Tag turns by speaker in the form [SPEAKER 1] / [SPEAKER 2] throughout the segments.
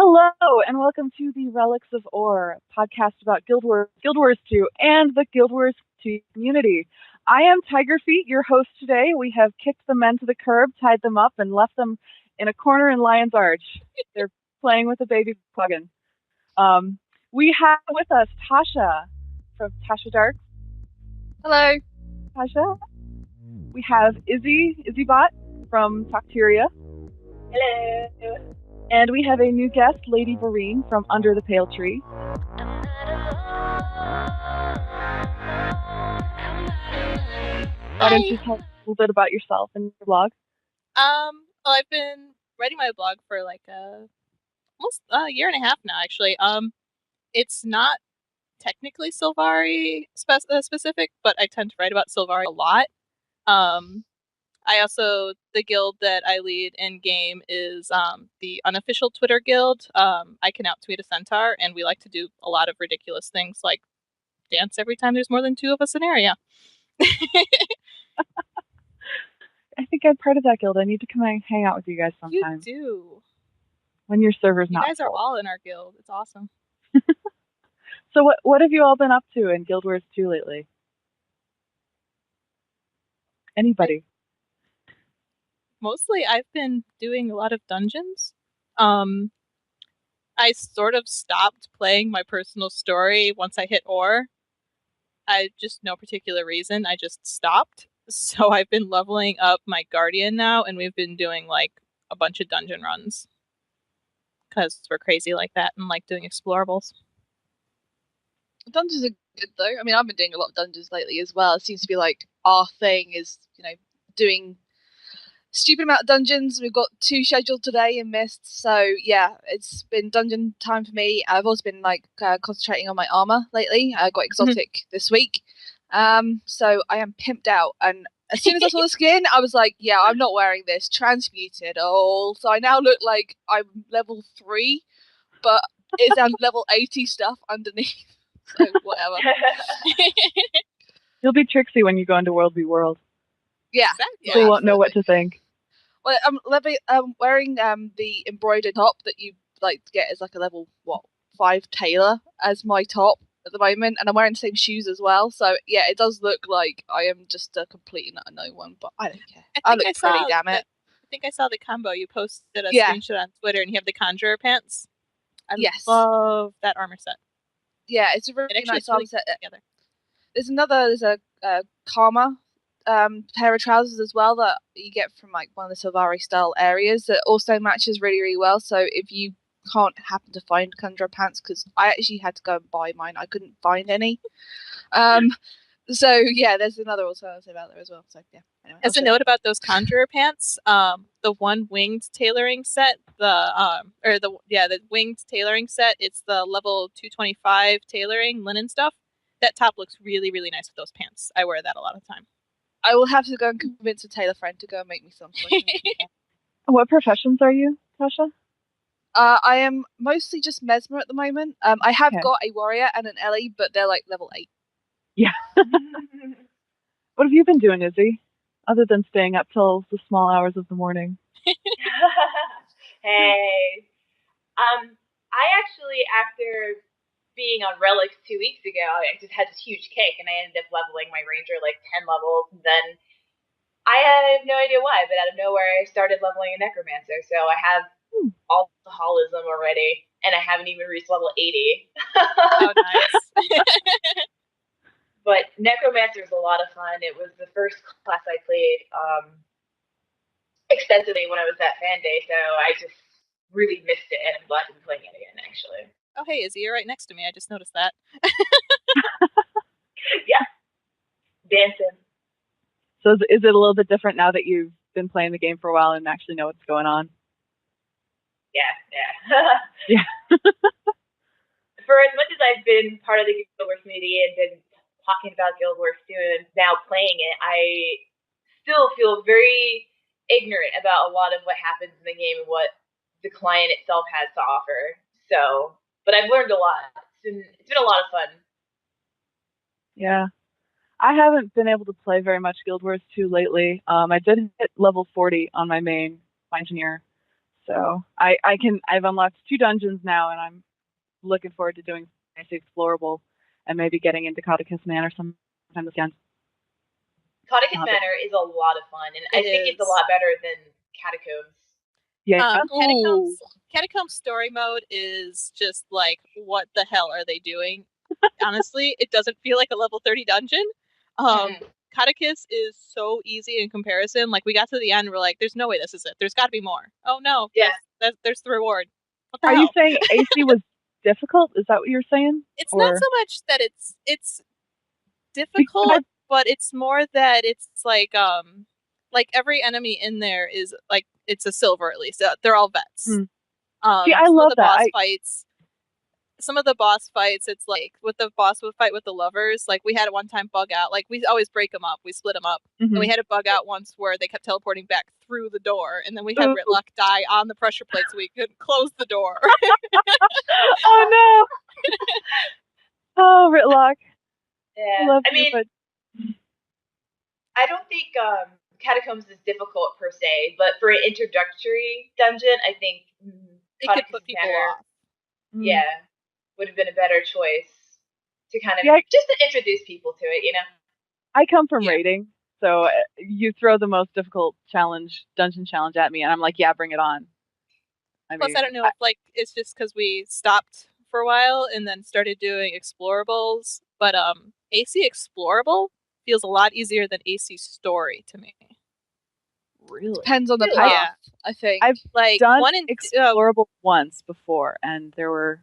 [SPEAKER 1] Hello, and welcome to the Relics of Ore podcast about Guild Wars 2, and the Guild Wars 2 community. I am Tigerfeet, your host today. We have kicked the men to the curb, tied them up, and left them in a corner in Lion's Arch. They're playing with a baby plugin. We have with us Tasha from Tasha Darke.
[SPEAKER 2] Hello.
[SPEAKER 1] Tasha. We have Izzy Bot from Tocteria.
[SPEAKER 3] Hello.
[SPEAKER 1] And we have a new guest, Lady Verene from Under the Pale Tree. Why don't you tell us a little bit about yourself and your blog?
[SPEAKER 2] Well, I've been writing my blog for almost a year and a half now, actually. It's not technically Sylvari specific, but I tend to write about Sylvari a lot. The guild that I lead in game is the unofficial Twitter guild. I can out-tweet a centaur, and we like to do a lot of ridiculous things like dance every time there's more than two of us in area.
[SPEAKER 1] I think I'm part of that guild. I need to come and hang out with you guys sometime.
[SPEAKER 2] You do.
[SPEAKER 1] When your server's not full.
[SPEAKER 2] You guys are all in our guild. It's awesome.
[SPEAKER 1] So what have you all been up to in Guild Wars 2 lately? Anybody?
[SPEAKER 2] Mostly I've been doing a lot of dungeons. I sort of stopped playing my personal story once I hit ore. I just no particular reason. I just stopped. So I've been leveling up my guardian now, and we've been doing like a bunch of dungeon runs. Because we're crazy like that and like doing explorables.
[SPEAKER 3] Dungeons are good though. I mean, I've been doing a lot of dungeons lately as well. It seems to be like our thing is, doing stupid amount of dungeons. We've got 2 scheduled today in Mist, so yeah, it's been dungeon time for me. I've also been concentrating on my armor lately. I got exotic this week, so I am pimped out. And as soon as I saw the skin, I was like, yeah, I'm not wearing this. Transmuted. Oh, so I now look like I'm level 3, but it's level 80 stuff underneath. So whatever.
[SPEAKER 1] You'll be Trixie when you go into World v World.
[SPEAKER 3] Yeah,
[SPEAKER 1] they won't know what to think.
[SPEAKER 3] Well, I'm wearing the embroidered top that you get as like a level 5 tailor as my top at the moment, and I'm wearing the same shoes as well. So yeah, it does look like I am just a complete and utter no one, but I don't care. I look pretty, damn it.
[SPEAKER 2] I think I saw the combo you posted a screenshot on Twitter, and you have the conjurer pants. I love that armor set.
[SPEAKER 3] Yeah, it's a really nice armor set.
[SPEAKER 2] Together.
[SPEAKER 3] There's a Karma pair of trousers as well that you get from like one of the Sylvari style areas that also matches really, really well. So if you can't happen to find conjurer pants, because I actually had to go and buy mine, I couldn't find any. So yeah, there's another alternative out there as well. So yeah. Anyway,
[SPEAKER 2] as a note about those conjurer pants, the one winged tailoring set, the winged tailoring set, it's the level 225 tailoring linen stuff. That top looks really, really nice with those pants. I wear that a lot of the time.
[SPEAKER 3] I will have to go and convince a tailor friend to go and make me some.
[SPEAKER 1] What professions are you, Tasha?
[SPEAKER 3] I am mostly just Mesmer at the moment. I have got a warrior and an Ellie, but they're like level 8.
[SPEAKER 1] Yeah. What have you been doing, Izzy? Other than staying up till the small hours of the morning.
[SPEAKER 4] Hey. I actually, after being on Relics 2 weeks ago, I just had this huge kick, and I ended up leveling my ranger like 10 levels, and then I have no idea why, but out of nowhere I started leveling a necromancer, so I have alcoholism already, and I haven't even reached level 80.
[SPEAKER 2] Oh, nice.
[SPEAKER 4] But necromancer is a lot of fun. It was the first class I played extensively when I was at Fan Day, so I just really missed it, and I'm glad to be playing it again, actually.
[SPEAKER 2] Oh, hey, Izzy, you're right next to me. I just noticed that.
[SPEAKER 4] Yeah. Dancing.
[SPEAKER 1] So is it a little bit different now that you've been playing the game for a while and actually know what's going on?
[SPEAKER 4] Yeah.
[SPEAKER 1] Yeah.
[SPEAKER 4] For as much as I've been part of the Guild Wars community and been talking about Guild Wars 2 and now playing it, I still feel very ignorant about a lot of what happens in the game and what the client itself has to offer. So, but I've learned a lot. It's been a lot of fun.
[SPEAKER 1] Yeah. I haven't been able to play very much Guild Wars 2 lately. I did hit level 40 on my main engineer, So I've unlocked 2 dungeons now, and I'm looking forward to doing nice explorable and maybe getting into Codicus Manor sometime this weekend.
[SPEAKER 4] Codicus Manor is a lot of fun, and I think it's a lot better than Catacombs.
[SPEAKER 1] Yeah.
[SPEAKER 2] Catacombs story mode is just like, what the hell are they doing? Honestly, it doesn't feel like a level 30 dungeon. Codicus is so easy in comparison. Like, we got to the end, we're like, there's no way this is it. There's got to be more. Oh no,
[SPEAKER 4] yeah,
[SPEAKER 2] there's the reward. What the
[SPEAKER 1] hell?
[SPEAKER 2] Are
[SPEAKER 1] you saying AC was difficult? Is that what you're saying?
[SPEAKER 2] It's not so much that it's difficult, but it's more that it's like every enemy in there is like, it's a silver at least. They're all vets.
[SPEAKER 1] See, I love that.
[SPEAKER 2] Some of the boss fights, it's like with the boss fight with the lovers, like we had a one time bug out. Like, we always break them up, we split them up, and we had a bug out once where they kept teleporting back through the door, and then we had Ritlock die on the pressure plate so we couldn't close the door.
[SPEAKER 1] Oh no! Oh, Ritlock.
[SPEAKER 4] Yeah, I mean, I don't think Catacombs is difficult per se, but for an introductory dungeon, I think
[SPEAKER 2] it could put people off.
[SPEAKER 4] Yeah, would have been a better choice to kind of just to introduce people to it, you know.
[SPEAKER 1] I come from raiding, so you throw the most difficult dungeon challenge at me, and I'm like, yeah, bring it on.
[SPEAKER 2] Plus, I don't know if like it's just because we stopped for a while and then started doing explorables, but AC explorable feels a lot easier than AC story to me.
[SPEAKER 1] Really?
[SPEAKER 3] Depends on the path, I think.
[SPEAKER 1] I've done explorable once before, and there were,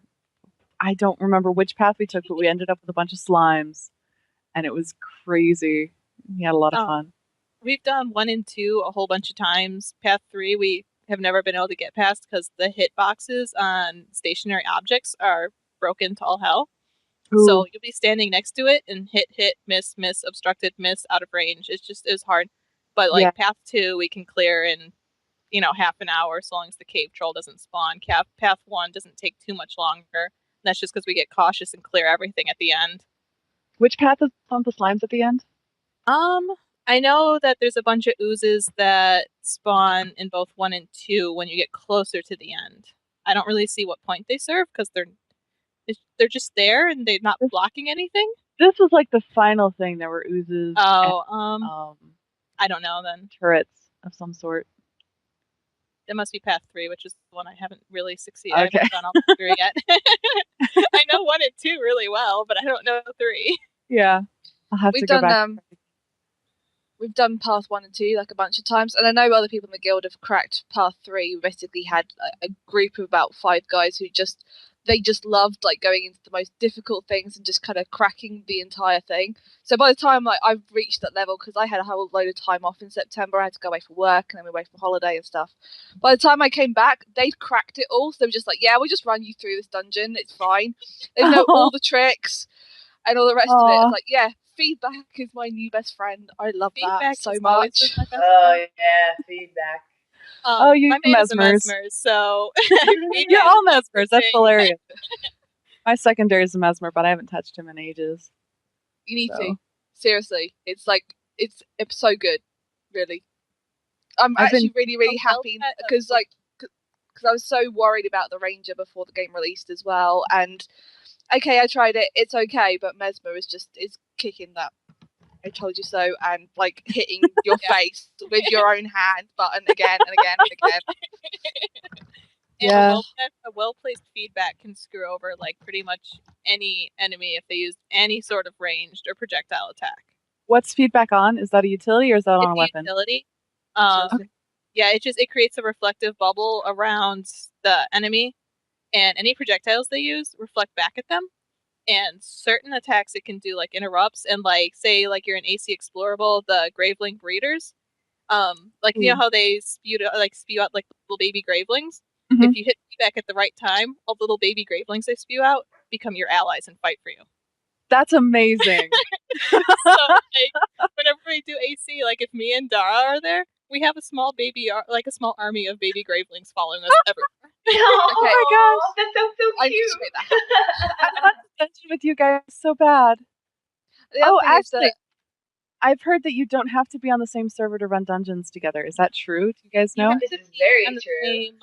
[SPEAKER 1] I don't remember which path we took, but we ended up with a bunch of slimes, and it was crazy. We had a lot of fun.
[SPEAKER 2] We've done 1 and 2 a whole bunch of times. Path 3 we have never been able to get past because the hit boxes on stationary objects are broken to all hell. Ooh. So you'll be standing next to it and hit, miss, obstructed, miss, out of range. It's hard. But like path 2 we can clear in, half an hour, so long as the cave troll doesn't spawn. Path 1 doesn't take too much longer. That's just because we get cautious and clear everything at the end.
[SPEAKER 1] Which path is on the slimes at the end?
[SPEAKER 2] I know that there's a bunch of oozes that spawn in both 1 and 2 when you get closer to the end. I don't really see what point they serve because they're just there and they're not blocking anything.
[SPEAKER 1] This was like the final thing. There were oozes.
[SPEAKER 2] Oh, I don't know then.
[SPEAKER 1] Turrets of some sort.
[SPEAKER 2] That must be path 3, which is the one I haven't really succeeded. Okay. I haven't done all 3 yet. I know 1 and 2 really well, but I don't know 3.
[SPEAKER 1] Yeah, I'll have to go back.
[SPEAKER 3] We've done path 1 and 2 like a bunch of times, and I know other people in the guild have cracked path 3. We basically had a group of about 5 guys who just loved like going into the most difficult things and just kind of cracking the entire thing. So by the time I've reached that level, because I had a whole load of time off in September, I had to go away for work and then we were away for holiday and stuff. By the time I came back, they'd cracked it all. So they were just like, yeah, we'll just run you through this dungeon. It's fine. They know all the tricks and all the rest of it. It's like, yeah, feedback is my new best friend. I love that so much.
[SPEAKER 4] Oh yeah, feedback.
[SPEAKER 1] You mesmers.
[SPEAKER 2] So
[SPEAKER 1] you're all mesmers. That's hilarious. My secondary is a mesmer, but I haven't touched him in ages.
[SPEAKER 3] You need to. Seriously, it's so good. Really, I'm actually really, really happy because I was so worried about the Ranger before the game released as well. And okay, I tried it. It's okay, but Mesmer is kicking that I told you so, and like hitting your face with your own hand button again and again and again.
[SPEAKER 2] Yeah. A well-placed feedback can screw over like pretty much any enemy if they use any sort of ranged or projectile attack.
[SPEAKER 1] What's feedback on? Is that a utility or is that on a weapon?
[SPEAKER 2] Utility. Yeah, it creates a reflective bubble around the enemy, and any projectiles they use reflect back at them. And certain attacks it can do like interrupts, and like say like you're an AC explorable, the Graveling breeders, like you know how they spew out like little baby Gravelings. Mm-hmm. If you hit feedback at the right time, all the little baby Gravelings they spew out become your allies and fight for you.
[SPEAKER 1] That's amazing.
[SPEAKER 2] So like, whenever we do AC, like if me and Dara are there, we have a small army of baby Gravelings following us everywhere.
[SPEAKER 4] Oh my gosh, that sounds so cute.
[SPEAKER 1] I want to dungeon with you guys so bad. Actually, I've heard that you don't have to be on the same server to run dungeons together. Is that true? Do you guys know?
[SPEAKER 4] This is very
[SPEAKER 2] on the
[SPEAKER 4] true.
[SPEAKER 2] same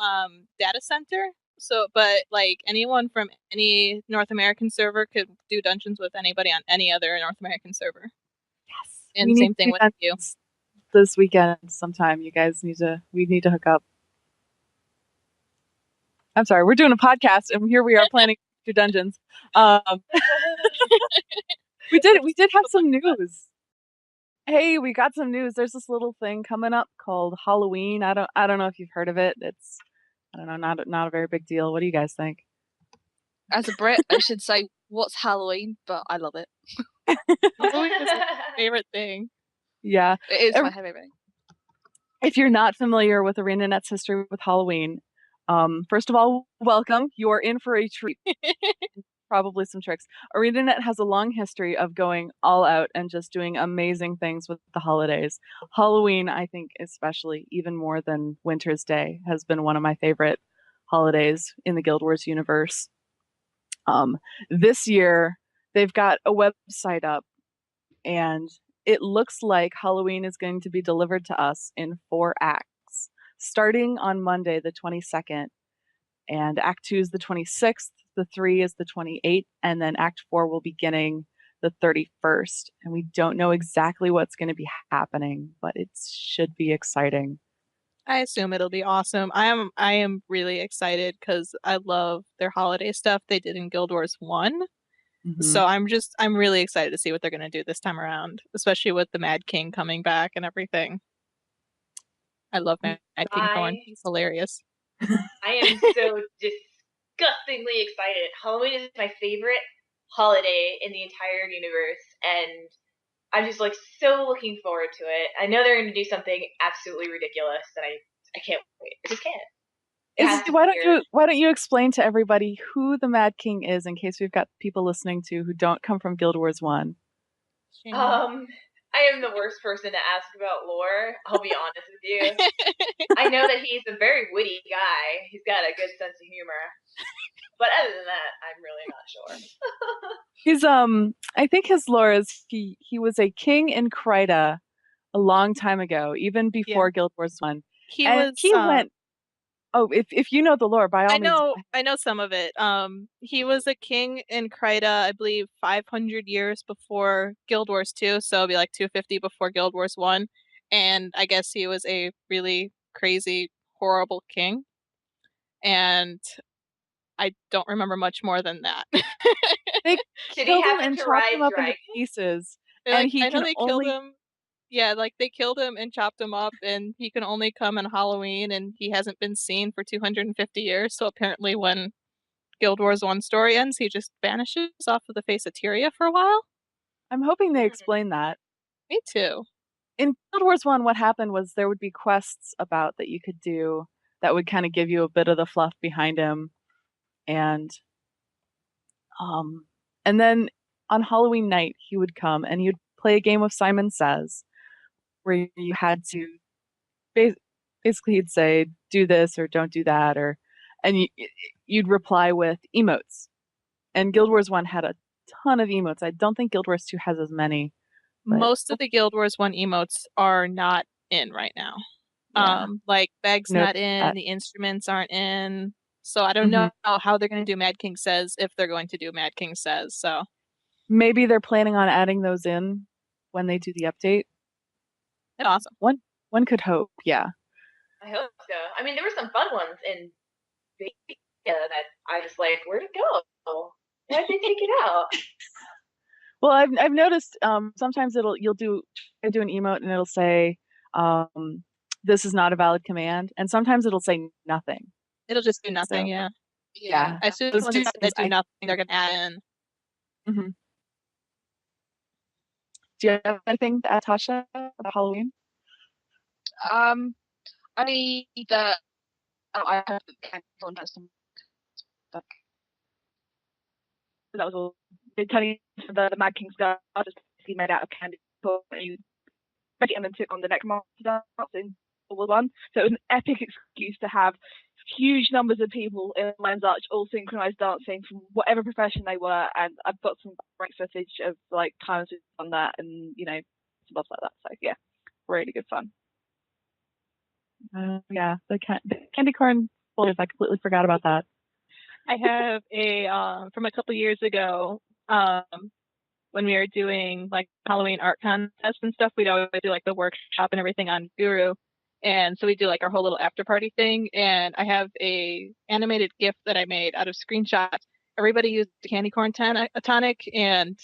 [SPEAKER 2] data center. So, but like anyone from any North American server could do dungeons with anybody on any other North American server.
[SPEAKER 1] Yes.
[SPEAKER 2] And same thing with you.
[SPEAKER 1] This weekend sometime. You guys we need to hook up. I'm sorry, we're doing a podcast and here we are planning to do dungeons. We did have some news. Hey, we got some news. There's this little thing coming up called Halloween. I don't know if you've heard of it. It's, I don't know, not a very big deal. What do you guys think?
[SPEAKER 3] As a Brit, I should say, what's Halloween? But I love it.
[SPEAKER 2] Halloween is my favorite thing.
[SPEAKER 1] Yeah.
[SPEAKER 3] It is my favorite thing.
[SPEAKER 1] If you're not familiar with ArenaNet's history with Halloween, first of all, welcome. You're in for a treat. Probably some tricks. ArenaNet has a long history of going all out and just doing amazing things with the holidays. Halloween, I think, especially even more than Winter's Day, has been one of my favorite holidays in the Guild Wars universe. This year, they've got a website up, and it looks like Halloween is going to be delivered to us in 4 acts, starting on Monday, the 22nd. And Act 2 is the 26th, the 3 is the 28th, and then Act 4 will be beginning the 31st. And we don't know exactly what's going to be happening, but it should be exciting.
[SPEAKER 2] I assume it'll be awesome. I am really excited because I love their holiday stuff they did in Guild Wars 1.
[SPEAKER 1] Mm-hmm.
[SPEAKER 2] So I'm really excited to see what they're going to do this time around, especially with the Mad King coming back and everything. I love Mad King Thorn. He's hilarious.
[SPEAKER 4] I am so disgustingly excited. Halloween is my favorite holiday in the entire universe, and I'm just like so looking forward to it. I know they're going to do something absolutely ridiculous, and I can't wait. I just can't.
[SPEAKER 1] Why don't you explain to everybody who the Mad King is in case we've got people listening to who don't come from Guild Wars 1?
[SPEAKER 4] I am the worst person to ask about lore. I'll be honest with you. I know that he's a very witty guy. He's got a good sense of humor. But other than that, I'm really not sure.
[SPEAKER 1] He's I think his lore is he was a king in Kryta a long time ago, even before Guild Wars 1. He went. Oh, if you know the lore, by all means.
[SPEAKER 2] I know some of it. He was a king in Kryta, I believe, 500 years before Guild Wars 2, so it'll be like 250 before Guild Wars 1. And I guess he was a really crazy, horrible king. And I don't remember much more than that.
[SPEAKER 1] They killed him and chopped him up into pieces.
[SPEAKER 2] I know they killed him. Yeah, like they killed him and chopped him up, and he can only come on Halloween, and he hasn't been seen for 250 years. So apparently, when Guild Wars 1 story ends, he just vanishes off of the face of Tyria for a while.
[SPEAKER 1] I'm hoping they explain that.
[SPEAKER 2] Me too.
[SPEAKER 1] In Guild Wars 1, what happened was there would be quests about that you could do that would kind of give you a bit of the fluff behind him, and then on Halloween night he would come and you'd play a game of Simon Says, where you had to basically he'd say do this or don't do that, and you'd reply with emotes. And Guild Wars 1 had a ton of emotes. I don't think Guild Wars 2 has as many.
[SPEAKER 2] Most of the Guild Wars 1 emotes are not in right now. Yeah. Like Beg's not in, the instruments aren't in. So I don't know how they're going to do Mad King Says if they're going to do Mad King Says. So
[SPEAKER 1] maybe they're planning on adding those in when they do the update.
[SPEAKER 2] That's awesome.
[SPEAKER 1] One could hope, yeah.
[SPEAKER 4] I hope so. I mean, there were some fun ones in Beta that I was like, where'd it go? Why'd they take it out?
[SPEAKER 1] Well, I've noticed sometimes you'll do an emote and it'll say this is not a valid command, and sometimes it'll say nothing.
[SPEAKER 2] It'll just do nothing. So, yeah. As soon as they do nothing, they're gonna add in.
[SPEAKER 1] Mm-hmm. Do you have anything to add, Tasha, about Halloween?
[SPEAKER 3] Only that I heard that
[SPEAKER 5] that was all. They're telling you the Mad King's Guard is basically made out of candy and you make it and then took on the next monster dance in World War 1. So it was an epic excuse to have huge numbers of people in Lion's Arch all synchronized dancing from whatever profession they were, and I've got some great footage of like times we've done that, and stuff like that. So yeah, really good fun.
[SPEAKER 1] Yeah, the candy corn folders. I completely forgot about that.
[SPEAKER 2] I have a from a couple years ago, when we were doing like Halloween art contests and stuff, we'd always do like the workshop and everything on Guru. And so we do like our whole little after party thing. And I have a animated GIF that I made out of screenshots. Everybody used the candy corn tonic, and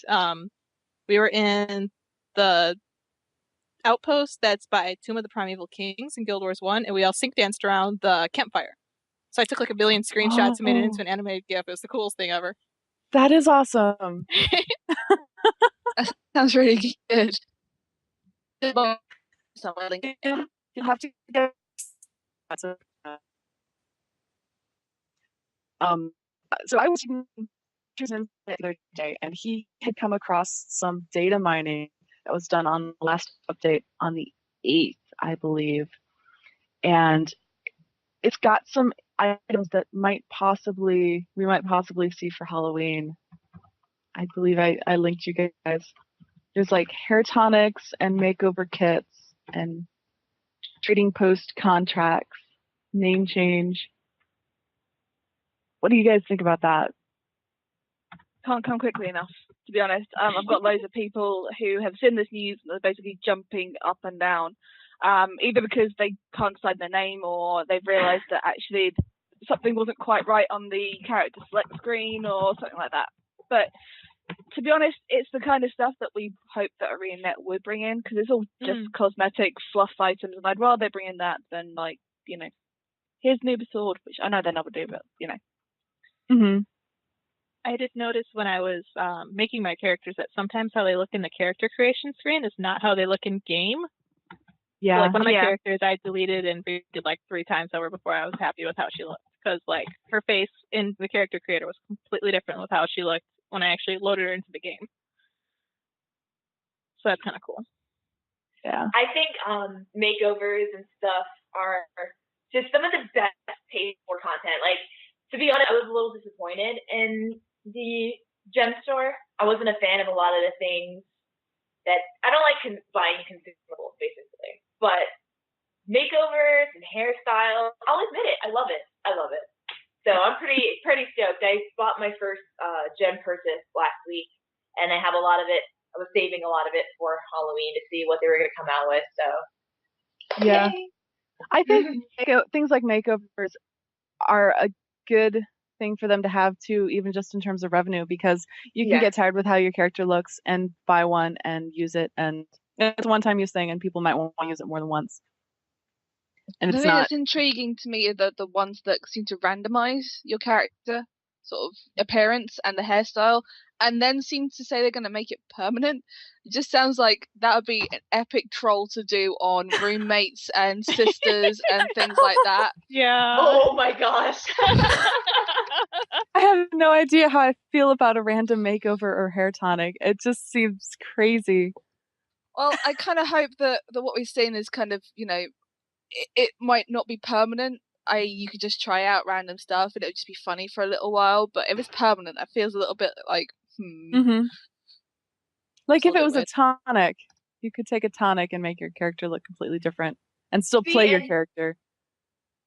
[SPEAKER 2] we were in the outpost that's by Tomb of the Primeval Kings in Guild Wars 1, and we all sync danced around the campfire. So I took like a billion screenshots and made it into an animated GIF. It was the coolest thing ever.
[SPEAKER 1] That is awesome.
[SPEAKER 3] That sounds really good.
[SPEAKER 1] You'll have to get so I was the other day, and he had come across some data mining that was done on the last update on the 8th, I believe, and it's got some items that we might possibly see for Halloween. I believe I linked you guys. There's like hair tonics and makeover kits and trading post contracts, name change. What do you guys think about that?
[SPEAKER 5] Can't come quickly enough, to be honest. I've got loads of people who have seen this news and they're basically jumping up and down, either because they can't decide their name or they've realised that actually something wasn't quite right on the character select screen or something like that. But to be honest, it's the kind of stuff that we hope that ArenaNet would bring in, because it's all just cosmetic fluff items, and I'd rather bring in that than, like, you know, here's Noob Sword, which I know they never do, but, you know.
[SPEAKER 1] Mm-hmm.
[SPEAKER 2] I did notice when I was making my characters that sometimes how they look in the character creation screen is not how they look in game.
[SPEAKER 1] Yeah.
[SPEAKER 2] So, like one of my characters I deleted and did like 3 times over before I was happy with how she looked, because like her face in the character creator was completely different with how she looked when I actually loaded her into the game. So that's kind of cool.
[SPEAKER 1] Yeah.
[SPEAKER 4] I think makeovers and stuff are just some of the best paid for content. Like, to be honest, I was a little disappointed in the gem store. I wasn't a fan of a lot of the things that I don't like buying consumables, basically. But makeovers and hairstyles, I'll admit it, I love it. So I'm pretty stoked. I bought my first gem purchase last week, and I have a lot of it. I was saving a lot of it for Halloween to see what they were going to come out with. So
[SPEAKER 1] yeah,
[SPEAKER 4] yay.
[SPEAKER 1] I think things like makeovers are a good thing for them to have too, even just in terms of revenue, because you can get tired with how your character looks and buy one and use it, and it's a one-time use thing, and people might want to use it more than once. And
[SPEAKER 3] the thing that's intriguing to me are the ones that seem to randomize your character sort of appearance and the hairstyle, and then seem to say they're going to make it permanent. It just sounds like that would be an epic troll to do on roommates and sisters and things like that.
[SPEAKER 2] Yeah.
[SPEAKER 4] Oh my gosh.
[SPEAKER 1] I have no idea how I feel about a random makeover or hair tonic. It just seems crazy.
[SPEAKER 3] Well, I kind of hope that what we're seeing is kind of, you know, it might not be permanent. You could just try out random stuff and it would just be funny for a little while. But if it's permanent, that feels a little bit like,
[SPEAKER 1] Like if it was a tonic, you could take a tonic and make your character look completely different and still play your character.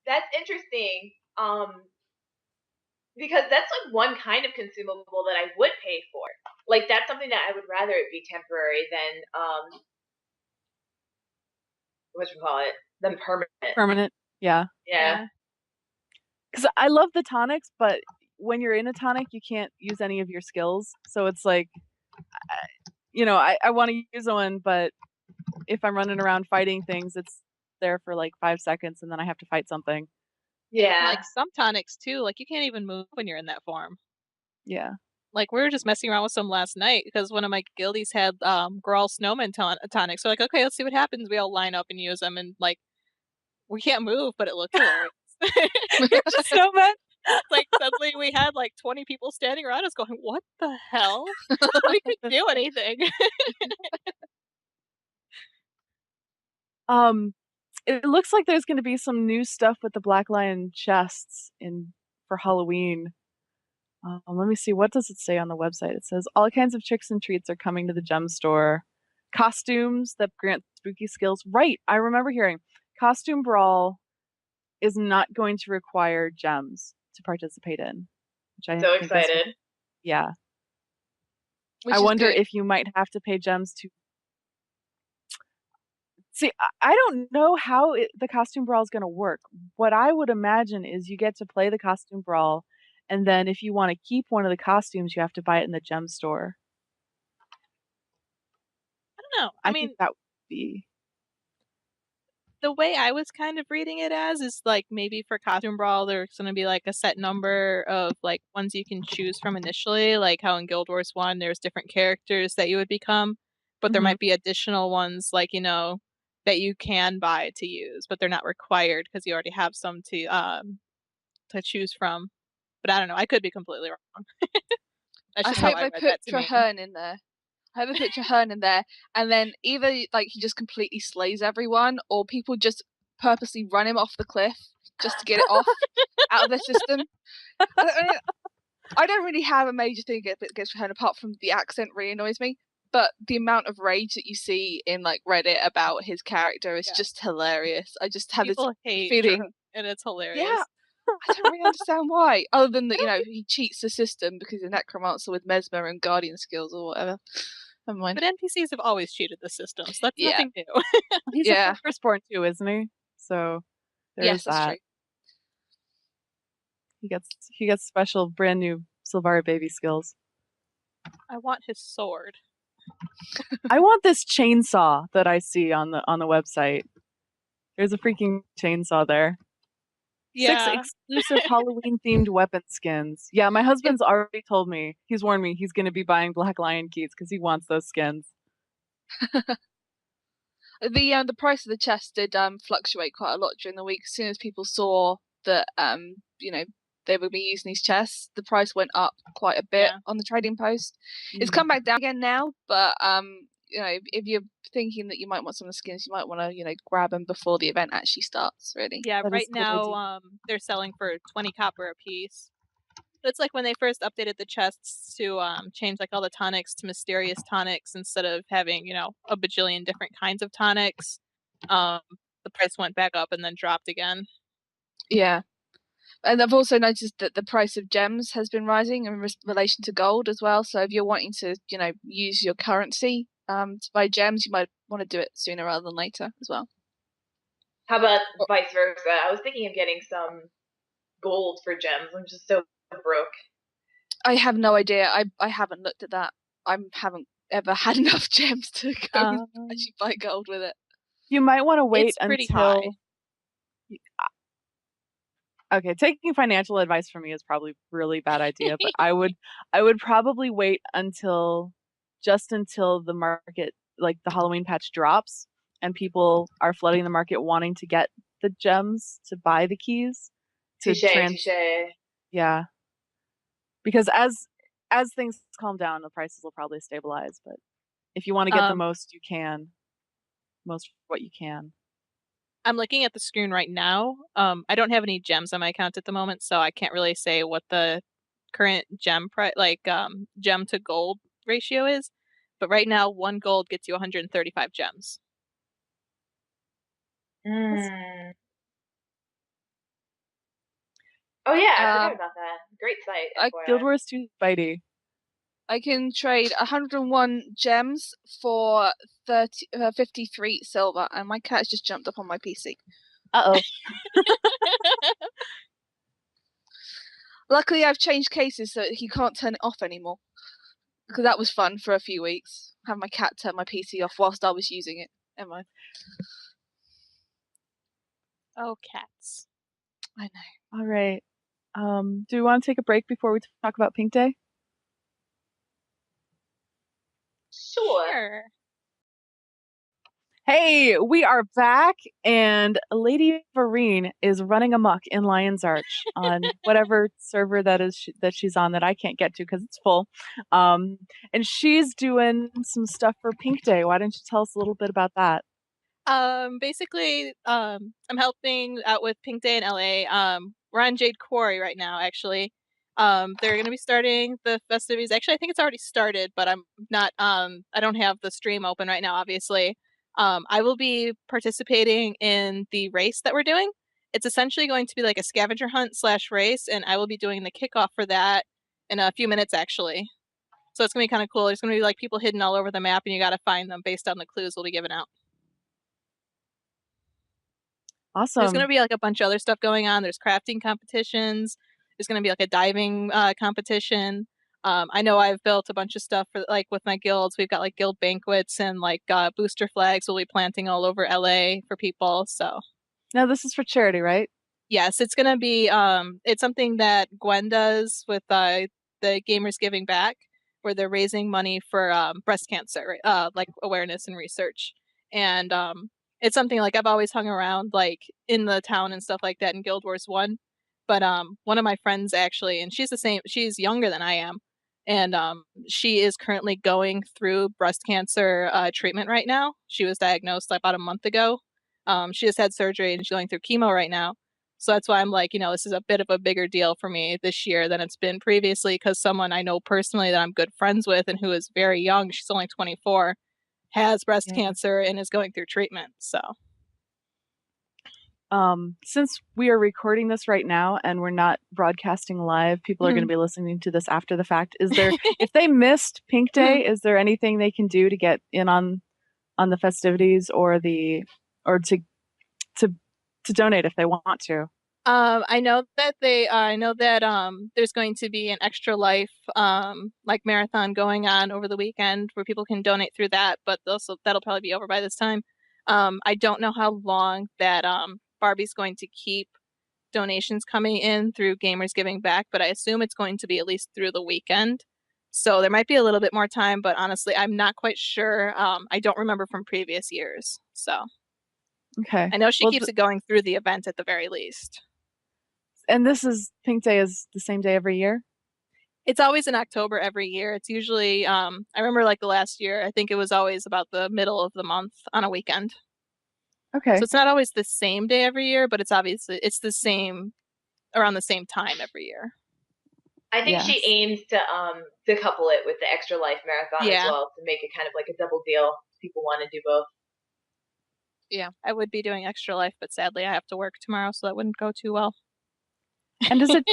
[SPEAKER 4] That's interesting. Because that's like one kind of consumable that I would pay for. Like that's something that I would rather it be temporary than permanent.
[SPEAKER 1] Permanent, yeah.
[SPEAKER 4] Yeah.
[SPEAKER 1] Because I love the tonics, but when you're in a tonic, you can't use any of your skills. So it's like, you know, I want to use one, but if I'm running around fighting things, it's there for like 5 seconds, and then I have to fight something.
[SPEAKER 4] Yeah.
[SPEAKER 2] Like some tonics too, like you can't even move when you're in that form.
[SPEAKER 1] Yeah.
[SPEAKER 2] Like we were just messing around with some last night because one of my guildies had Grawl Snowman tonic. So like, okay, let's see what happens. We all line up and use them, and like we can't move, but it looked hilarious.
[SPEAKER 1] You're just snowman.
[SPEAKER 2] Like suddenly we had like 20 people standing around us going, what the hell? We couldn't do anything.
[SPEAKER 1] It looks like there's going to be some new stuff with the Black Lion chests for Halloween. Let me see. What does it say on the website? It says all kinds of tricks and treats are coming to the gem store. costumes that grant spooky skills. Right, I remember hearing Costume Brawl is not going to require gems to participate in. Which I
[SPEAKER 4] So
[SPEAKER 1] think
[SPEAKER 4] excited.
[SPEAKER 1] Yeah.
[SPEAKER 3] Which
[SPEAKER 1] I
[SPEAKER 3] is
[SPEAKER 1] wonder
[SPEAKER 3] good.
[SPEAKER 1] if you might have to pay gems to... See, I don't know how the Costume Brawl is going to work. What I would imagine is you get to play the Costume Brawl, and then if you want to keep one of the costumes, you have to buy it in the gem store.
[SPEAKER 2] I don't know.
[SPEAKER 1] I think that would be...
[SPEAKER 2] The way I was kind of reading it as is like maybe for Costume Brawl there's going to be like a set number of like ones you can choose from initially, like how in Guild Wars 1 there's different characters that you would become, but there might be additional ones like, that you can buy to use, but they're not required because you already have some to choose from. But I don't know, I could be completely wrong. That's just how I read that to me.
[SPEAKER 3] Traherne in there. I hope they put Traherne in there, and then either like he just completely slays everyone, or people just purposely run him off the cliff just to get it off out of their system. I don't really have a major thing against Traherne apart from the accent really annoys me. But the amount of rage that you see in like Reddit about his character is just hilarious. I just have
[SPEAKER 2] People
[SPEAKER 3] this
[SPEAKER 2] hate
[SPEAKER 3] feeling,
[SPEAKER 2] and it's hilarious.
[SPEAKER 3] Yeah, I don't really understand why, other than that he cheats the system because he's a necromancer with mesmer and guardian skills or whatever. Never mind.
[SPEAKER 2] But NPCs have always cheated the system, so that's nothing new.
[SPEAKER 1] He's a firstborn too, isn't he? So there's
[SPEAKER 3] that's true.
[SPEAKER 1] He gets special brand new Sylvari baby skills.
[SPEAKER 2] I want his sword.
[SPEAKER 1] I want this chainsaw that I see on the website. There's a freaking chainsaw there.
[SPEAKER 2] Yeah.
[SPEAKER 1] 6 exclusive Halloween themed weapon skins. Yeah, my husband's already told me. He's warned me he's going to be buying Black Lion keys because he wants those skins.
[SPEAKER 3] The price of the chest did fluctuate quite a lot during the week. As soon as people saw that they would be using these chests, the price went up quite a bit on the trading post. It's come back down again now, but if you're thinking that you might want some of the skins, you might want to grab them before the event actually starts. Really,
[SPEAKER 2] yeah. Right now, they're selling for 20 copper a piece. But it's like when they first updated the chests to change like all the tonics to mysterious tonics instead of having a bajillion different kinds of tonics. The price went back up and then dropped again.
[SPEAKER 3] Yeah. And I've also noticed that the price of gems has been rising in relation to gold as well. So if you're wanting to, use your currency to buy gems, you might want to do it sooner rather than later as well.
[SPEAKER 4] How about vice versa? I was thinking of getting some gold for gems. I'm just so broke.
[SPEAKER 3] I have no idea. I haven't looked at that. I haven't ever had enough gems to go and actually buy gold with it.
[SPEAKER 1] You might want to wait
[SPEAKER 2] until...
[SPEAKER 1] high. Okay, taking financial advice from me is probably a really bad idea, but I would probably wait until the market, like the Halloween patch drops and people are flooding the market wanting to get the gems to buy the keys.
[SPEAKER 4] Touche.
[SPEAKER 1] Yeah. Because as things calm down, the prices will probably stabilize, but if you want to get the most what you can.
[SPEAKER 2] I'm looking at the screen right now. I don't have any gems on my account at the moment, so I can't really say what the current gem gem to gold ratio is. But right now, 1 gold gets you 135 gems.
[SPEAKER 4] Oh yeah, I forgot about that. Great site.
[SPEAKER 1] Guild Wars 2 Spidey.
[SPEAKER 3] I can trade 101 gems for 53 silver, and my cat's just jumped up on my PC.
[SPEAKER 1] Uh-oh.
[SPEAKER 3] Luckily, I've changed cases so he can't turn it off anymore. Because that was fun for a few weeks. Have my cat turn my PC off whilst I was using it. Never mind.
[SPEAKER 2] Oh, cats.
[SPEAKER 3] I know.
[SPEAKER 1] All right. Do we want to take a break before we talk about Pink Day?
[SPEAKER 4] Sure.
[SPEAKER 1] Hey, we are back, and Lady Verene is running amok in Lion's Arch on whatever server that she's on that I can't get to because it's full. And she's doing some stuff for Pink Day. Why don't you tell us a little bit about that?
[SPEAKER 2] Basically, I'm helping out with Pink Day in LA. We're on Jade Quarry right now, actually. They're going to be starting the festivities. Actually, I think it's already started, but I'm not. I don't have the stream open right now, obviously. I will be participating in the race that we're doing. It's essentially going to be like a scavenger hunt / race, and I will be doing the kickoff for that in a few minutes, actually. So it's going to be kind of cool. There's going to be like people hidden all over the map, and you got to find them based on the clues we'll be giving out.
[SPEAKER 1] Awesome.
[SPEAKER 2] There's going to be like a bunch of other stuff going on. There's crafting competitions. There's going to be like a diving competition. I know I've built a bunch of stuff for like with my guilds. We've got like guild banquets and like booster flags we'll be planting all over LA for people. So
[SPEAKER 1] now this is for charity, right?
[SPEAKER 2] Yes, it's going to be it's something that Gwen does with the Gamers Giving Back, where they're raising money for breast cancer, like awareness and research. And it's something like I've always hung around like in the town and stuff like that in Guild Wars 1. But one of my friends actually, and she's younger than I am, and she is currently going through breast cancer treatment right now. She was diagnosed about a month ago. She just had surgery and she's going through chemo right now. So that's why I'm like, this is a bit of a bigger deal for me this year than it's been previously, because someone I know personally that I'm good friends with and who is very young, she's only 24, has breast cancer and is going through treatment. So
[SPEAKER 1] since we are recording this right now and we're not broadcasting live, people are going to be listening to this after the fact. Is there, if they missed Pink Day, is there anything they can do to get in on the festivities or to donate if they want to?
[SPEAKER 2] I know that there's going to be an Extra Life like marathon going on over the weekend where people can donate through that, but that'll probably be over by this time. I don't know how long that Barbie's going to keep donations coming in through Gamers Giving Back, but I assume it's going to be at least through the weekend. So there might be a little bit more time, but honestly, I'm not quite sure. I don't remember from previous years. So
[SPEAKER 1] okay,
[SPEAKER 2] I know she keeps it going through the event at the very least.
[SPEAKER 1] And this is Pink Day is the same day every year?
[SPEAKER 2] It's always in October every year. It's usually, I remember like the last year, I think it was always about the middle of the month on a weekend.
[SPEAKER 1] Okay.
[SPEAKER 2] So it's not always the same day every year, but it's the same around the same time every year.
[SPEAKER 4] I think she aims to couple it with the Extra Life marathon as well, to make it kind of like a double deal. People want to do both.
[SPEAKER 2] Yeah, I would be doing Extra Life, but sadly I have to work tomorrow, so that wouldn't go too well.
[SPEAKER 1] And is it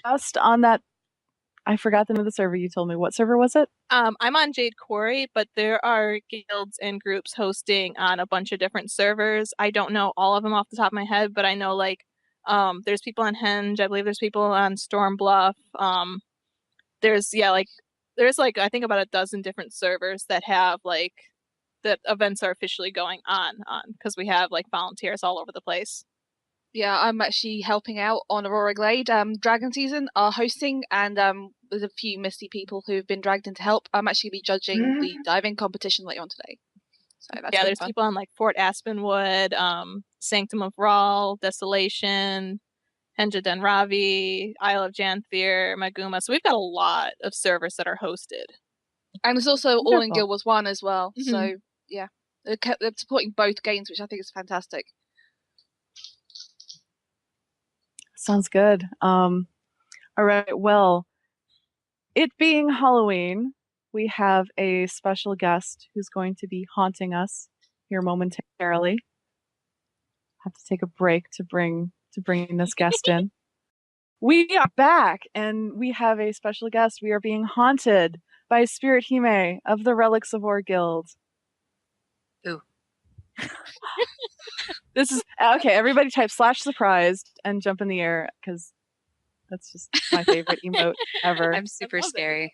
[SPEAKER 1] just on that? I forgot the name of the server you told me. What server was it?
[SPEAKER 2] I'm on Jade Quarry, but there are guilds and groups hosting on a bunch of different servers. I don't know all of them off the top of my head, but I know like there's people on Henge. I believe there's people on Storm Bluff. There's like I think about a dozen different servers that have like that events are officially going on because we have like volunteers all over the place.
[SPEAKER 3] Yeah, I'm actually helping out on Aurora Glade. Dragon Season are hosting, and there's a few Misty people who've been dragged in to help. I'm actually be judging the diving competition later on today. So that's
[SPEAKER 2] there's
[SPEAKER 3] fun.
[SPEAKER 2] people on like Fort Aspenwood, Sanctum of Ral, Desolation, Henja Den Ravi, Isle of Janthier, Maguma. So we've got a lot of servers that are hosted.
[SPEAKER 3] And there's also All in Guild Wars 1 as well. Mm-hmm. So yeah, they're supporting both games, which I think is fantastic.
[SPEAKER 1] Sounds good. All right. Well, it being Halloween, we have a special guest who's going to be haunting us here momentarily. Have to take a break to bring this guest in. We are back, and we have a special guest. We are being haunted by Spirit Hime of the Relics of War Guild.
[SPEAKER 6] Ooh.
[SPEAKER 1] This is okay. Everybody type /surprised and jump in the air because that's just my favorite emote ever.
[SPEAKER 6] I'm super scary,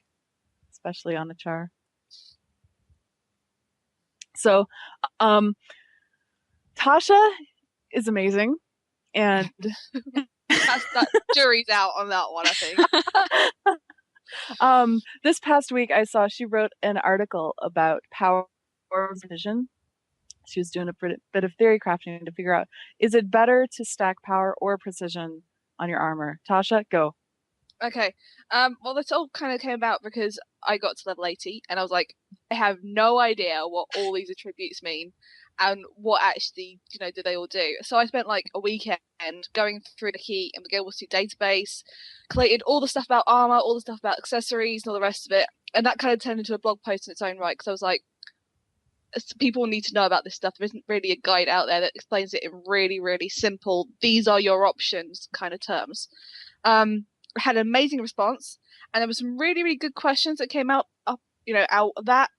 [SPEAKER 1] especially on the char. So, Tasha is amazing, and
[SPEAKER 3] that jury's out on that one, I think.
[SPEAKER 1] This past week, I saw she wrote an article about power vision. She was doing a bit of theory crafting to figure out, is it better to stack power or precision on your armor? Tasha, go.
[SPEAKER 3] Okay. Well, this all kind of came about because I got to level 80 and I was like, I have no idea what all these attributes mean and what actually, do they all do. So I spent like a weekend going through the key in the Guild Wars 2 database, collated all the stuff about armor, all the stuff about accessories, and all the rest of it. And that kind of turned into a blog post in its own right, because I was like, people need to know about this stuff. There isn't really a guide out there that explains it in really, really simple, these are your options kind of terms. I had an amazing response, and there were some really, really good questions that came out of that.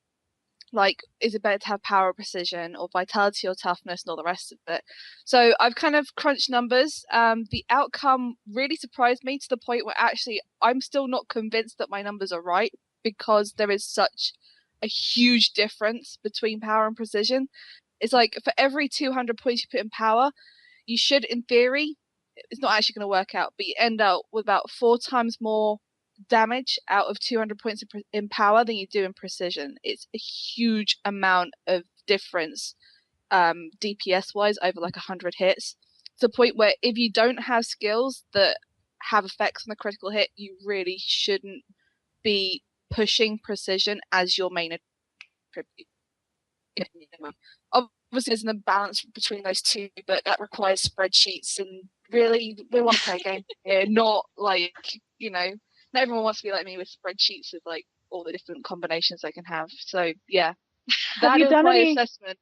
[SPEAKER 3] Like, is it better to have power or precision, or vitality or toughness, and all the rest of it? So I've kind of crunched numbers. The outcome really surprised me to the point where actually I'm still not convinced that my numbers are right, because there is such a huge difference between power and precision. It's like for every 200 points you put in power, you should, in theory, it's not actually going to work out, but you end up with about 4 times more damage out of 200 points in power than you do in precision. It's a huge amount of difference DPS wise over like 100 hits, to the point where if you don't have skills that have effects on the critical hit, you really shouldn't be pushing precision as your main attribute. Obviously there's an imbalance between those two, but that requires spreadsheets, and really we want to play a game here, not like, not everyone wants to be like me with spreadsheets of like all the different combinations they can have. So yeah, that is my assessment.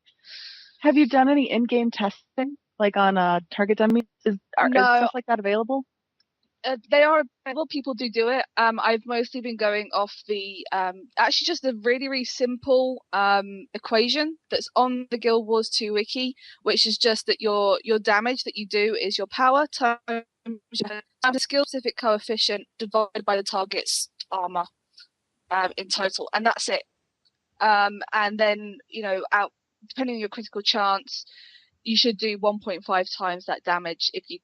[SPEAKER 1] Have you done any in-game testing, like on target dummies? Is stuff like that available?
[SPEAKER 3] They are available. People do it. I've mostly been going off the actually just a really, really simple equation that's on the Guild Wars 2 wiki, which is just that your damage that you do is your power times the skill specific coefficient divided by the target's armor in total, and that's it. And then depending on your critical chance, you should do 1.5 times that damage if you.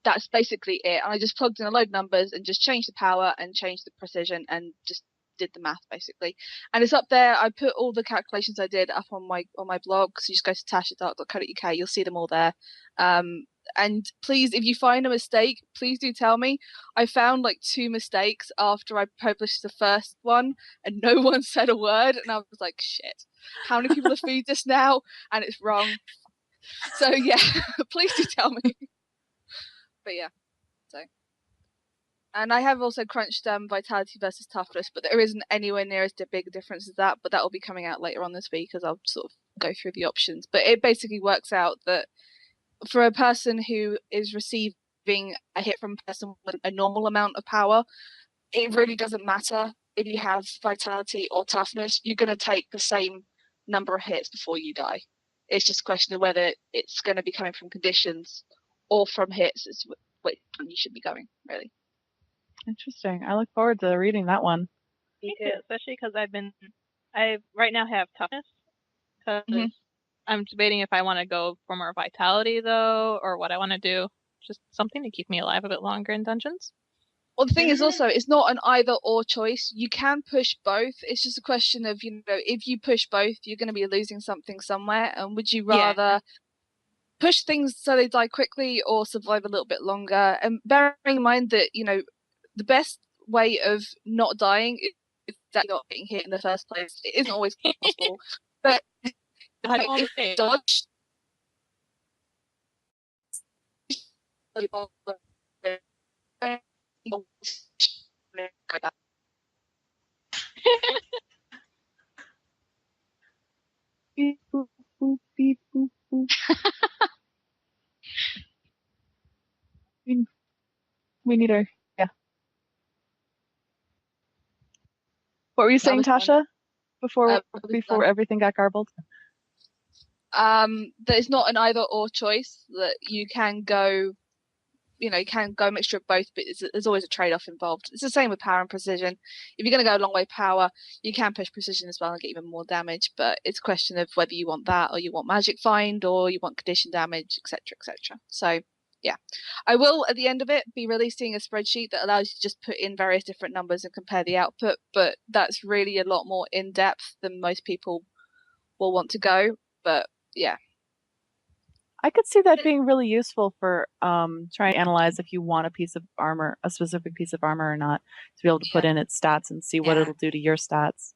[SPEAKER 3] That's basically it. And I just plugged in a load of numbers and just changed the power and changed the precision and just did the math basically. And it's up there. I put all the calculations I did up on my blog. So you just go to tashadarke.co.uk. You'll see them all there. And please, if you find a mistake, please do tell me. I found like 2 mistakes after I published the first one, and no one said a word. And I was like, shit, how many people have feed this now? And it's wrong. So yeah, please do tell me. But yeah, and I have also crunched vitality versus toughness, but there isn't anywhere near as big a difference as that. But that will be coming out later on this week, as I'll sort of go through the options. But it basically works out that for a person who is receiving a hit from a person with a normal amount of power, it really doesn't matter if you have vitality or toughness. You're going to take the same number of hits before you die. It's just a question of whether it's going to be coming from conditions or from hits. Is what you should be going, really.
[SPEAKER 1] Interesting. I look forward to reading that one.
[SPEAKER 2] Me too, especially because I right now have toughness, because I'm debating if I want to go for more vitality though, or what I want to do. Just something to keep me alive a bit longer in dungeons.
[SPEAKER 3] Well, the thing is also, it's not an either or choice. You can push both. It's just a question of, if you push both, you're going to be losing something somewhere. And would you rather push things so they die quickly or survive a little bit longer? And bearing in mind that, the best way of not dying is that you're not getting hit in the first place. It isn't always possible. But if dodge,
[SPEAKER 1] Beep, boop, boop, beep, boop, boop. We need her. Yeah. What were you saying, Tasha? Before everything got garbled?
[SPEAKER 3] That it's not an either or choice. That you can go, you can go a mixture of both, but there's always a trade-off involved. It's the same with power and precision. If you're going to go a long way power, you can push precision as well and get even more damage, but it's a question of whether you want that, or you want magic find, or you want condition damage, etc., etc. So yeah, I will at the end of it be releasing a spreadsheet that allows you to just put in various different numbers and compare the output, but that's really a lot more in depth than most people will want to go. But yeah,
[SPEAKER 1] I could see that being really useful for trying to analyze if you want a piece of armor, a specific piece of armor or not, to be able to put in its stats and see what it'll do to your stats.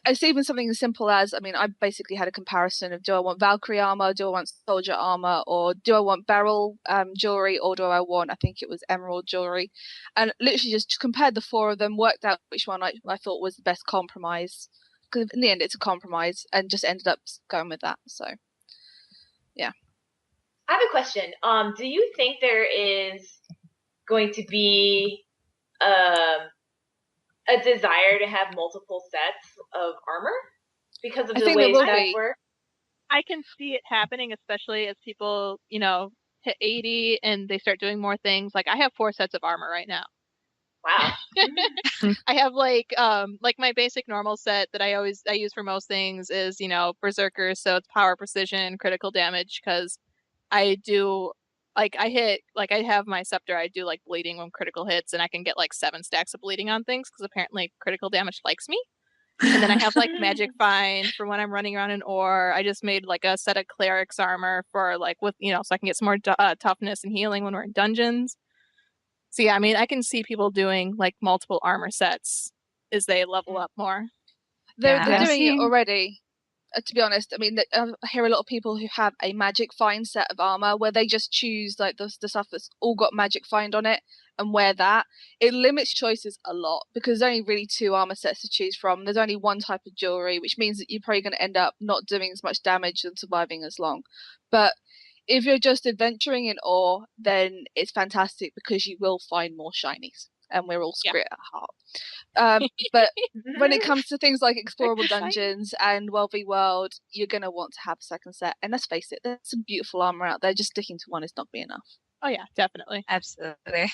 [SPEAKER 3] It's even something as simple as, I mean, I basically had a comparison of, do I want Valkyrie armor, do I want soldier armor, or do I want beryl jewelry, or do I want, I think it was emerald jewelry, and literally just compared the four of them, worked out which one I thought was the best compromise, because in the end it's a compromise, and just ended up going with that. So yeah.
[SPEAKER 4] I have a question. Do you think there is going to be a desire to have multiple sets of armor because of
[SPEAKER 3] I
[SPEAKER 4] the
[SPEAKER 3] think
[SPEAKER 4] way
[SPEAKER 3] there will
[SPEAKER 4] sets
[SPEAKER 3] be.
[SPEAKER 4] work?
[SPEAKER 2] I can see it happening, especially as people, hit 80 and they start doing more things. Like, I have 4 sets of armor right now.
[SPEAKER 4] Wow.
[SPEAKER 2] I have like my basic normal set that I use for most things is, Berserker, so it's power, precision, critical damage, because I do I have my scepter, I do like bleeding when critical hits, and I can get like 7 stacks of bleeding on things because apparently critical damage likes me. And then I have like magic find for when I'm running around in ore. I just made like a set of cleric's armor for like with so I can get some more toughness and healing when we're in dungeons. So yeah, I mean, I can see people doing like multiple armor sets as they level up more.
[SPEAKER 3] They're
[SPEAKER 6] Yeah.
[SPEAKER 3] doing it already. To be honest, I mean, I hear a lot of people who have a magic find set of armor where they just choose like the stuff that's all got magic find on it and wear that. It limits choices a lot because there's only really 2 armor sets to choose from. There's only one type of jewelry, which means that you're probably going to end up not doing as much damage and surviving as long. But if you're just adventuring in ore, then it's fantastic because you will find more shinies, and we're all spirit at heart. But when it comes to things like explorable dungeons and World v World, you're going to want to have a second set. And let's face it, there's some beautiful armor out there. Just sticking to one is not be enough.
[SPEAKER 2] Oh yeah, definitely.
[SPEAKER 6] Absolutely.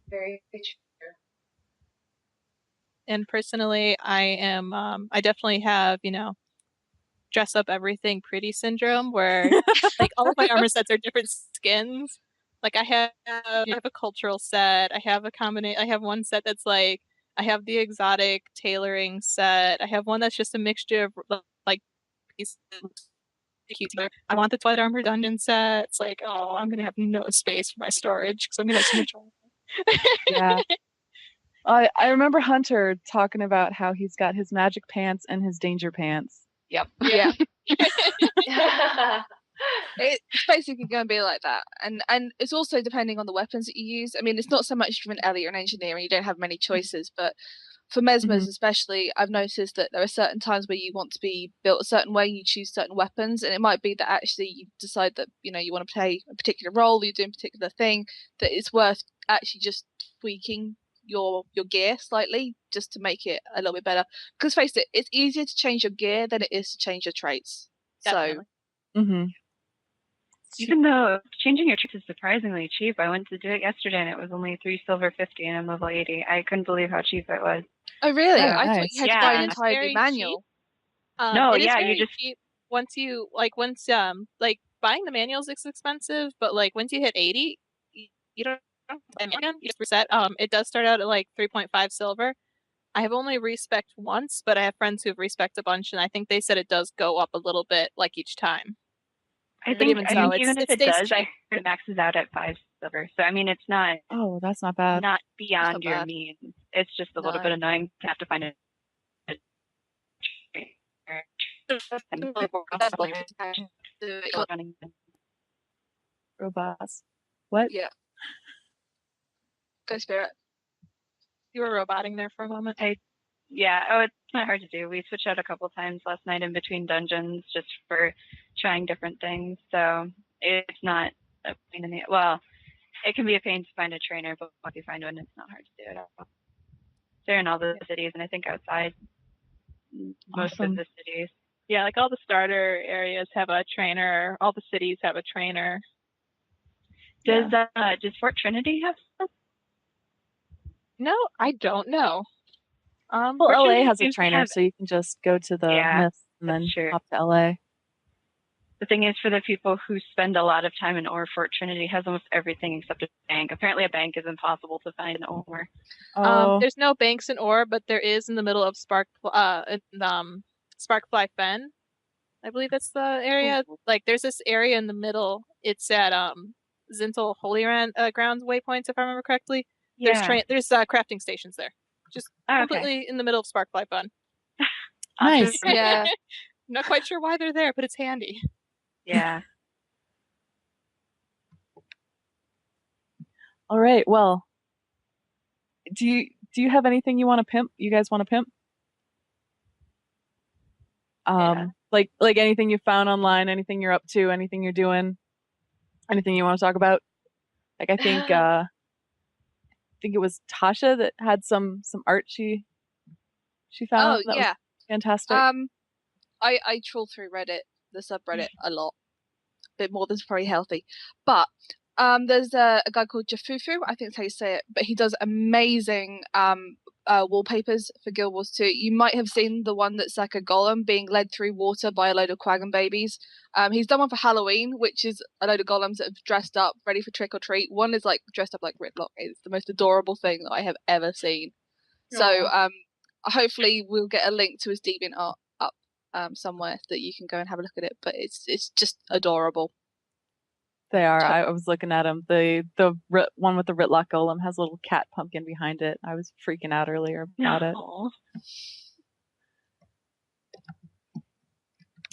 [SPEAKER 4] Very true.
[SPEAKER 2] And personally, I definitely have, dress up everything pretty syndrome where like all of my armor sets are different skins. Like I have a cultural set. I have one set that's like I have the exotic tailoring set. I have one that's just a mixture of like pieces. I want the Twilight Armor dungeon set. It's like, oh, I'm gonna have no space for my storage because I'm gonna have so much armor.
[SPEAKER 1] Yeah. I remember Hunter talking about how he's got his magic pants and his danger pants.
[SPEAKER 3] Yep. Yeah. It's basically going to be like that, and it's also depending on the weapons that you use. I mean, it's not so much from an Ellie or an engineer, and you don't have many choices, but for mesmers especially, I've noticed that there are certain times where you want to be built a certain way, you choose certain weapons, and it might be that actually you decide that you want to play a particular role, you're doing a particular thing, that it's worth actually just tweaking your gear slightly just to make it a little bit better. Because face it, it's easier to change your gear than it is to change your traits.
[SPEAKER 2] Definitely.
[SPEAKER 3] So
[SPEAKER 5] even though changing your traits is surprisingly cheap, I went to do it yesterday and it was only 3 silver 50 and I'm level 80. I couldn't believe how cheap it was.
[SPEAKER 3] Oh really?
[SPEAKER 1] Oh,
[SPEAKER 3] I thought
[SPEAKER 1] nice.
[SPEAKER 3] you had to buy an
[SPEAKER 5] Yeah.
[SPEAKER 3] entirely manual.
[SPEAKER 5] No,
[SPEAKER 2] it is
[SPEAKER 5] yeah,
[SPEAKER 2] very
[SPEAKER 5] you just
[SPEAKER 2] cheap once buying the manuals is expensive, but like once you hit 80, you don't buy a manual, you just reset. It does start out at like 3.5 silver. I have only respect once, but I have friends who have respect a bunch, and I think they said it does go up a little bit like each time.
[SPEAKER 5] I
[SPEAKER 2] But
[SPEAKER 5] think
[SPEAKER 2] even so,
[SPEAKER 5] even if
[SPEAKER 2] it
[SPEAKER 5] it
[SPEAKER 2] stays
[SPEAKER 5] does, I
[SPEAKER 2] cheap.
[SPEAKER 5] heard it maxes out at 5 silver. So I mean, it's not
[SPEAKER 1] Oh, that's not bad.
[SPEAKER 5] not beyond
[SPEAKER 3] not
[SPEAKER 5] your
[SPEAKER 3] bad.
[SPEAKER 5] means. It's just a little
[SPEAKER 3] No.
[SPEAKER 5] bit annoying to have to find it.
[SPEAKER 1] Robots. What?
[SPEAKER 3] Yeah. Go Spirit.
[SPEAKER 2] You were roboting there for a moment.
[SPEAKER 5] Yeah, oh, it's not hard to do. We switched out a couple times last night in between dungeons just for trying different things. So it's not a pain in the well, it can be a pain to find a trainer, but once you find one, it's not hard to do at all. They're in all the cities, and I think outside most
[SPEAKER 1] Awesome.
[SPEAKER 5] of the cities.
[SPEAKER 2] Yeah, like all the starter areas have a trainer. All the cities have a trainer.
[SPEAKER 5] Does Fort Trinity have some?
[SPEAKER 2] No, I don't know.
[SPEAKER 1] Well,
[SPEAKER 5] Fort
[SPEAKER 1] LA
[SPEAKER 5] Trinity
[SPEAKER 1] has a
[SPEAKER 5] seems to
[SPEAKER 1] trainer,
[SPEAKER 5] have-
[SPEAKER 1] so you can just go to the
[SPEAKER 5] Yeah,
[SPEAKER 1] Myth and then
[SPEAKER 5] that's true.
[SPEAKER 1] hop to LA.
[SPEAKER 5] The thing is, for the people who spend a lot of time in Ore, Fort Trinity has almost everything except a bank. Apparently, a bank is impossible to find in Ore.
[SPEAKER 1] Oh,
[SPEAKER 2] There's no banks in ore, but there is in the middle of Sparkfly Fen. I believe that's the area. Like, there's this area in the middle. It's at Zintel Holy Grounds waypoints, if I remember correctly.
[SPEAKER 5] Yeah.
[SPEAKER 2] There's crafting stations there. Just
[SPEAKER 5] Okay.
[SPEAKER 2] completely in the middle of Sparkfly fun.
[SPEAKER 1] Nice.
[SPEAKER 3] Yeah.
[SPEAKER 2] Not quite sure why they're there, but it's handy.
[SPEAKER 5] Yeah.
[SPEAKER 1] All right. Well, do you have anything you want to pimp? You guys want to pimp?
[SPEAKER 5] Yeah.
[SPEAKER 1] Like anything you found online, anything you're up to, anything you're doing, anything you want to talk about? Like I think it was Tasha that had some art she found that was fantastic.
[SPEAKER 3] I troll through Reddit, the subreddit, a lot. A bit more than's probably healthy. But there's a guy called Jafufu, I think that's how you say it, but he does amazing wallpapers for Guild Wars 2. You might have seen the one that's like a golem being led through water by a load of Quaggan babies. He's done one for Halloween, which is a load of golems that have dressed up, ready for trick or treat. One is like dressed up like Ritlock. It's the most adorable thing that I have ever seen. So hopefully we'll get a link to his deviant art up somewhere that you can go and have a look at it. But it's just adorable.
[SPEAKER 1] They are. I was looking at them. The one with the Ritlock golem has a little cat pumpkin behind it. I was freaking out earlier about it.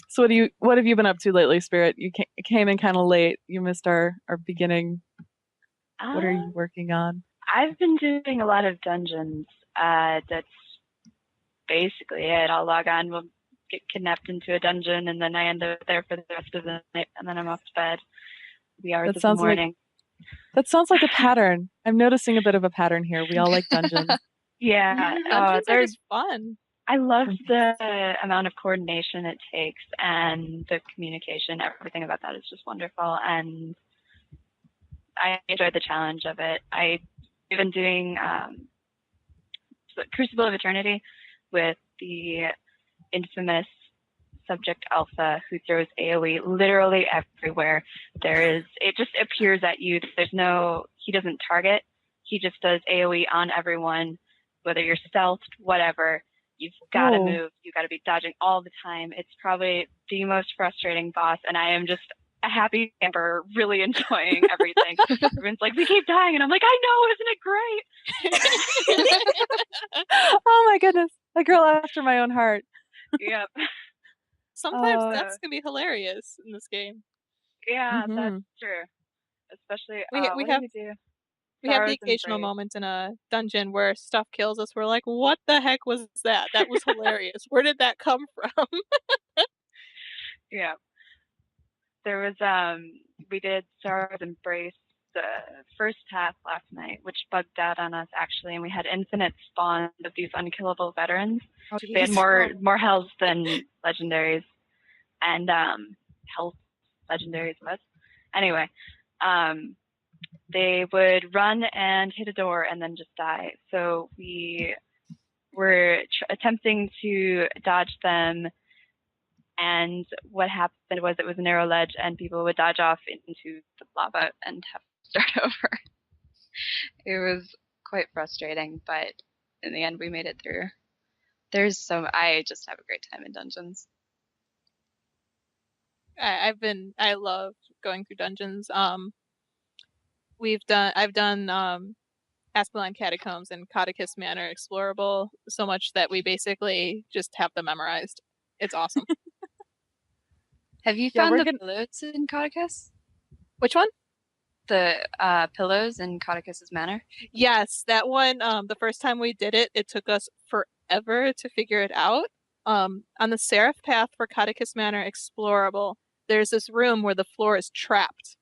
[SPEAKER 1] So what have you been up to lately, Spirit? You came in kind of late. You missed our beginning. What are you working on?
[SPEAKER 5] I've been doing a lot of dungeons. That's basically it. I'll log on, we'll get kidnapped into a dungeon, and then I end up there for the rest of the night, and then I'm off to bed. The hours of the morning.
[SPEAKER 1] That sounds like a pattern. I'm noticing a bit of a pattern here. We all like dungeons.
[SPEAKER 5] Yeah.
[SPEAKER 2] Dungeons are just fun.
[SPEAKER 5] I love the amount of coordination it takes, and the communication. Everything about that is just wonderful, and I enjoy the challenge of it. I've been doing Crucible of Eternity with the infamous Subject Alpha, who throws AoE literally everywhere. It just appears at you. He doesn't target. He just does AoE on everyone, whether you're stealthed, whatever. You've got to move. You've got to be dodging all the time. It's probably the most frustrating boss, and I am just a happy camper, really enjoying everything. Everyone's like, we keep dying, and I'm like, I know, isn't it great?
[SPEAKER 1] Oh my goodness, a girl after my own heart.
[SPEAKER 5] Yep.
[SPEAKER 2] Sometimes that's gonna be hilarious in this game.
[SPEAKER 5] Yeah, that's true. Especially
[SPEAKER 2] we
[SPEAKER 5] what
[SPEAKER 2] have
[SPEAKER 5] do we do?
[SPEAKER 2] we have the occasional moment in a dungeon where stuff kills us. We're like, what the heck was that? That was hilarious. Where did that come from?
[SPEAKER 5] Yeah. There was we did Sorrow's Embrace the first half last night, which bugged out on us actually, and we had infinite spawn of these unkillable veterans. They had more health than legendaries, and health legendaries was. Anyway, they would run and hit a door and then just die. So we were attempting to dodge them, and what happened was it was a narrow ledge, and people would dodge off into the lava and have to start over. It was quite frustrating, but in the end we made it through. I just have a great time in dungeons.
[SPEAKER 2] I love going through dungeons. I've done Aspeline Catacombs and Catechist Manor explorable so much that we basically just have them memorized. It's awesome.
[SPEAKER 6] Have you found the pillows in Catechist?
[SPEAKER 2] Which one?
[SPEAKER 6] The pillows in Catechist's Manor?
[SPEAKER 2] Yes, that one. The first time we did it, it took us forever to figure it out. On the Seraph path for Catechist Manor explorable, there's this room where the floor is trapped,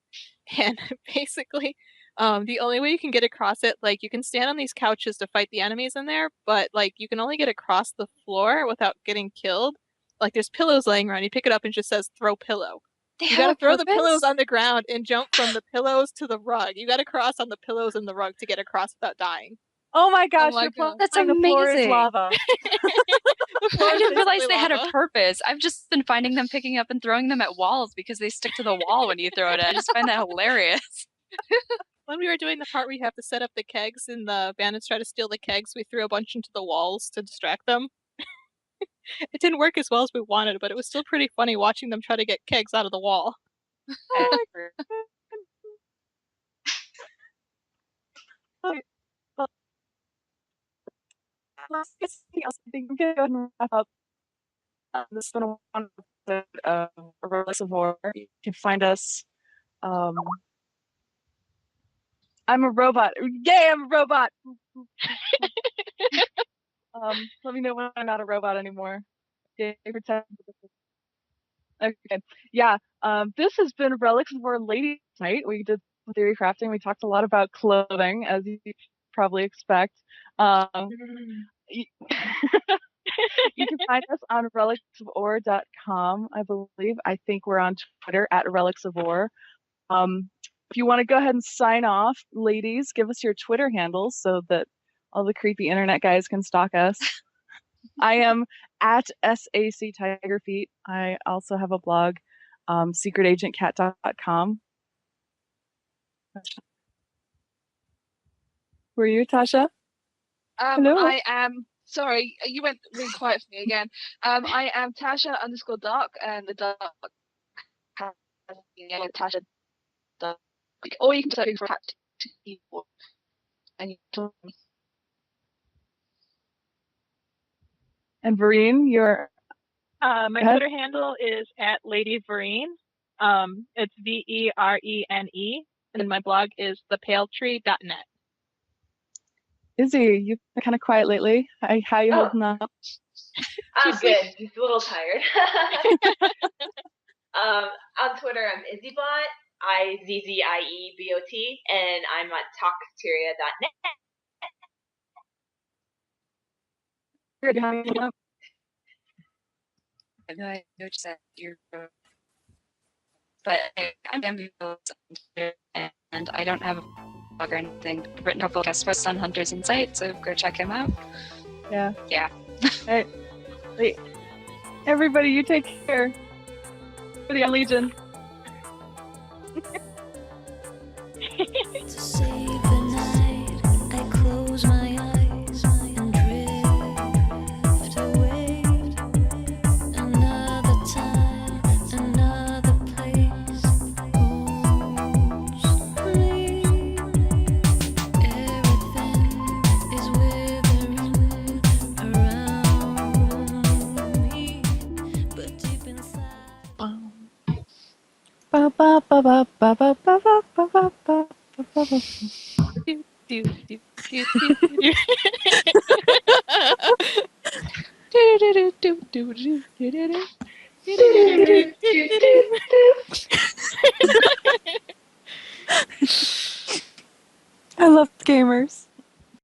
[SPEAKER 2] and basically, the only way you can get across it, like you can stand on these couches to fight the enemies in there, but like you can only get across the floor without getting killed. Like there's pillows laying around, you pick it up and it just says throw pillow. You gotta throw the pillows on the ground and jump from the pillows to the rug. You gotta cross on the pillows and the rug to get across without dying.
[SPEAKER 1] Oh my gosh,
[SPEAKER 6] That's amazing.
[SPEAKER 1] The floor is lava.
[SPEAKER 6] I didn't realize they had a purpose. I've just been finding them, picking up and throwing them at walls because they stick to the wall when you throw it. I just find that hilarious.
[SPEAKER 2] When we were doing the part where you have to set up the kegs and the bandits try to steal the kegs, we threw a bunch into the walls to distract them. It didn't work as well as we wanted, but it was still pretty funny watching them try to get kegs out of the wall.
[SPEAKER 1] anything else, I think we can go ahead and wrap up. This has been a wonderful episode of Relics of War. You can find us. I'm a robot. Yay, I'm a robot. Let me know when I'm not a robot anymore. Yay, pretend. Okay. Yeah. This has been Relics of War Lady Night. We did some theory crafting. We talked a lot about clothing, as you probably expect. You can find us on relicsofor.com, I believe. I think we're on Twitter at Relics of War. If you want to go ahead and sign off, ladies, give us your Twitter handles so that all the creepy internet guys can stalk us. I am at SAC Tigerfeet. I also have a blog, secretagentcat.com. Were you, Tasha? Hello?
[SPEAKER 3] I am. Sorry, you went really quiet for me again. I am Tasha_Darke, and the dark has Tasha Darke. Or you can search for cat people and you can me.
[SPEAKER 1] And Verene, your
[SPEAKER 5] my Twitter handle is at Lady Verene. It's VERENE, and my blog is thepaletree.net.
[SPEAKER 1] Izzie, you've been kind of quiet lately. How you holding up?
[SPEAKER 4] I'm good. Just a little tired. On Twitter, I'm IzzieBot, IZZIEBOT, and I'm at talkteria.net.
[SPEAKER 6] I know what you said. But I'm and I don't have a blog or anything. I've written a podcast post on Hunters Insight, so go check him out.
[SPEAKER 1] Yeah.
[SPEAKER 6] Hey.
[SPEAKER 1] Wait. Everybody, you take care. For the Legion.
[SPEAKER 7] To save the night, I close my eyes and drift away. Another time, another place holds me. Everything is withering around me, but deep inside.
[SPEAKER 1] Ba ba ba ba ba ba ba ba ba ba ba.
[SPEAKER 2] Do